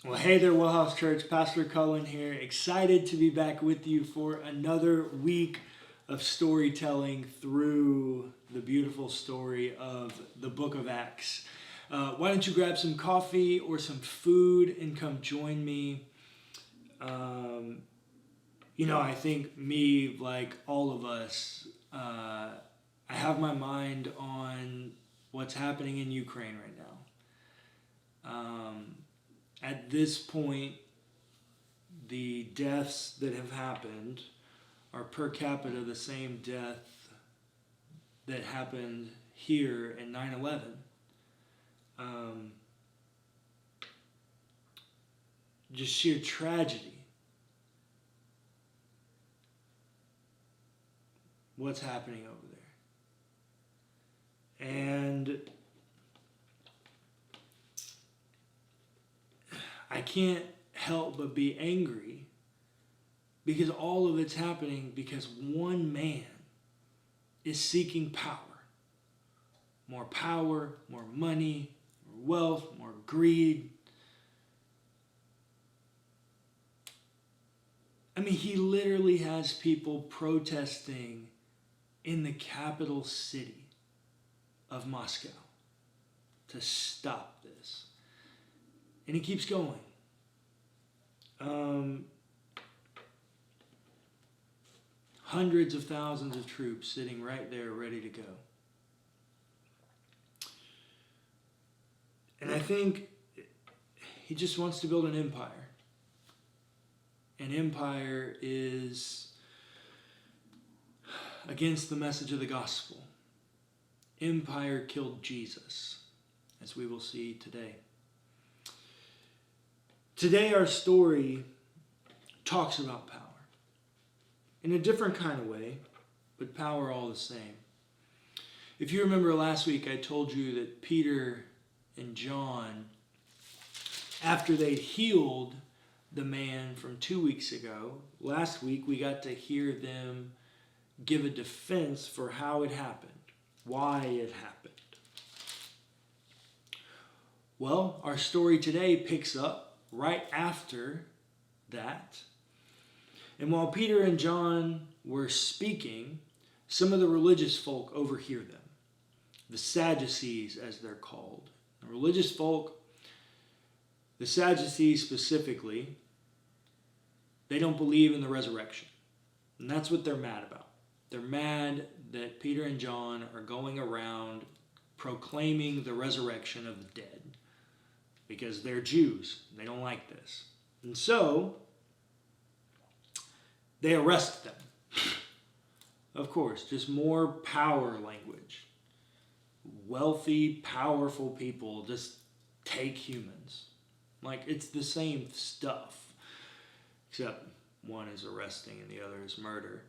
Well, hey there, WellHouse Church. Pastor Cullen here. Excited to be back with you for another week of storytelling through the beautiful story of the book of Acts. Why don't you grab some coffee or some food and come join me? I think me, like all of us, I have my mind on what's happening in Ukraine right now. At this point, the deaths that have happened are per capita the same death that happened here in 9/11. Just sheer tragedy. What's happening over there. And I can't help but be angry because all of it's happening because one man is seeking power. More power, more money, more wealth, more greed. I mean, he literally has people protesting in the capital city of Moscow to stop this. And he keeps going. Hundreds of thousands of troops sitting right there ready to go. And I think he just wants to build an empire. An empire is against the message of the gospel. Empire killed Jesus, as we will see today. Today our story talks about power. In a different kind of way, but power all the same. If you remember last week, I told you that Peter and John, after they healed the man from 2 weeks ago, last week we got to hear them give a defense for how it happened, why it happened. Well, our story today picks up right after that. And while Peter and John were speaking, some of the religious folk overhear them. The Sadducees, as they're called. The religious folk, the Sadducees specifically, they don't believe in the resurrection. And that's what they're mad about. They're mad that Peter and John are going around proclaiming the resurrection of the dead. Because they're Jews. They don't like this. And so they arrest them. Of course, just more power language. Wealthy, powerful people just take humans. Like, it's the same stuff. Except one is arresting and the other is murder.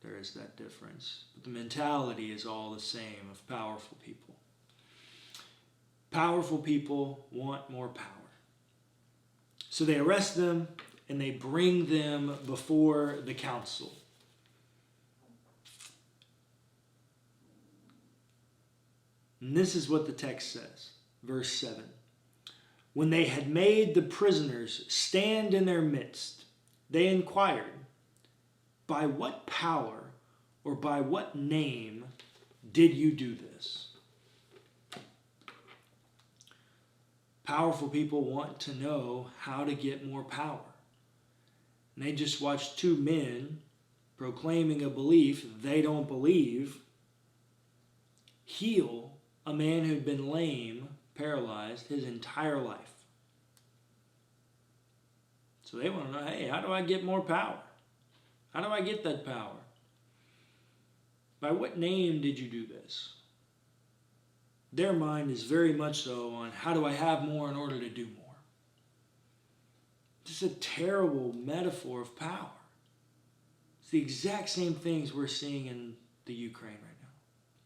There is that difference. But the mentality is all the same of powerful people. Powerful people want more power. So they arrest them and they bring them before the council. And this is what the text says, verse 7. When they had made the prisoners stand in their midst, they inquired, by what power or by what name did you do this? Powerful people want to know how to get more power. And they just watched two men proclaiming a belief they don't believe heal a man who'd been lame, paralyzed his entire life. So they want to know, hey, how do I get more power? How do I get that power? By what name did you do this? Their mind is very much so on how do I have more in order to do more. This is a terrible metaphor of power. It's the exact same things we're seeing in the Ukraine right now.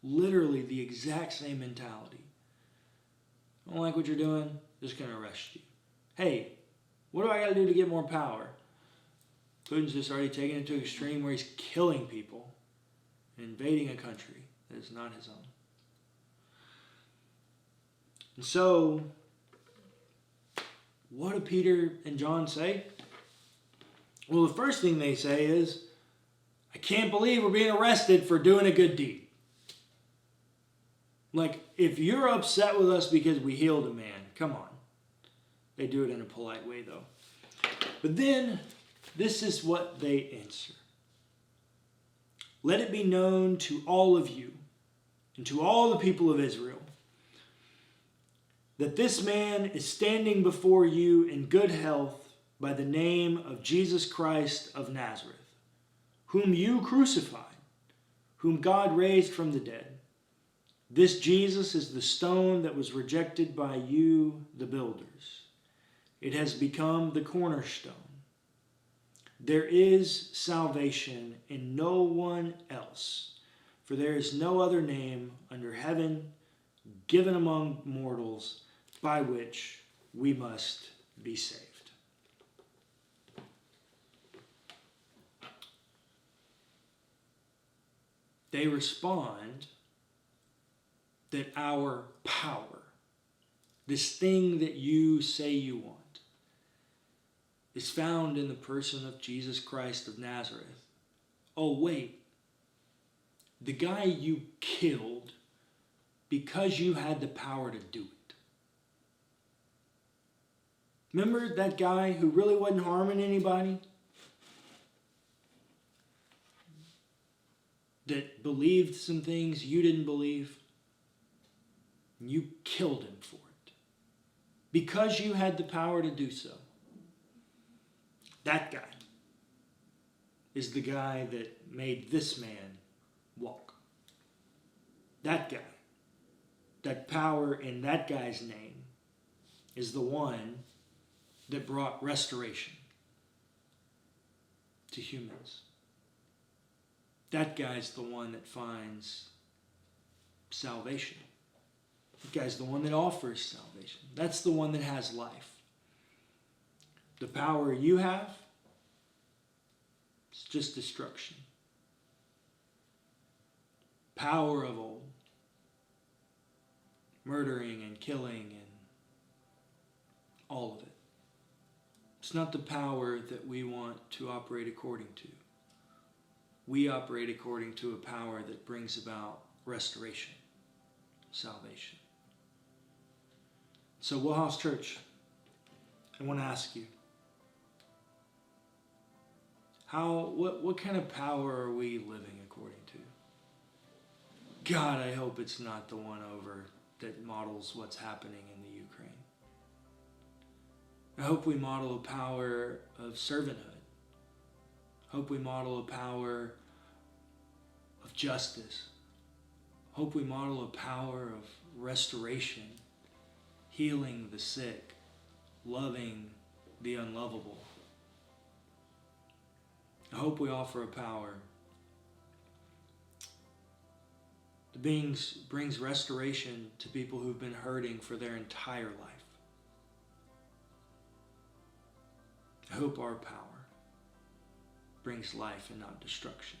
Literally the exact same mentality. I don't like what you're doing, just going to arrest you. Hey, what do I got to do to get more power? Putin's just already taken it to an extreme where he's killing people and invading a country that is not his own. And so what do Peter and John say? Well, the first thing they say is, I can't believe we're being arrested for doing a good deed. Like, if you're upset with us because we healed a man, come on. They do it in a polite way, though. But then, this is what they answer. Let it be known to all of you and to all the people of Israel that this man is standing before you in good health by the name of Jesus Christ of Nazareth, whom you crucified, whom God raised from the dead. This Jesus is the stone that was rejected by you, the builders. It has become the cornerstone. There is salvation in no one else, for there is no other name under heaven given among mortals by which we must be saved. They respond that our power, this thing that you say you want, is found in the person of Jesus Christ of Nazareth. Oh, wait. The guy you killed because you had the power to do it. Remember that guy who really wasn't harming anybody? That believed some things you didn't believe? And you killed him for it. Because you had the power to do so. That guy is the guy that made this man walk. That guy, that power in that guy's name, is the one that brought restoration to humans. That guy's the one that finds salvation. That guy's the one that offers salvation. That's the one that has life. The power you have, it's just destruction. Power of old. Murdering and killing and all of it. It's not the power that we want to operate according to. We operate according to a power that brings about restoration, salvation. So, WellHouse Church, I want to ask you, what kind of power are we living according to? God, I hope it's not the one over that models what's happening in the Ukraine. I hope we model a power of servanthood. I hope we model a power of justice. I hope we model a power of restoration, healing the sick, loving the unlovable. I hope we offer a power that brings restoration to people who've been hurting for their entire life. I hope our power brings life and not destruction.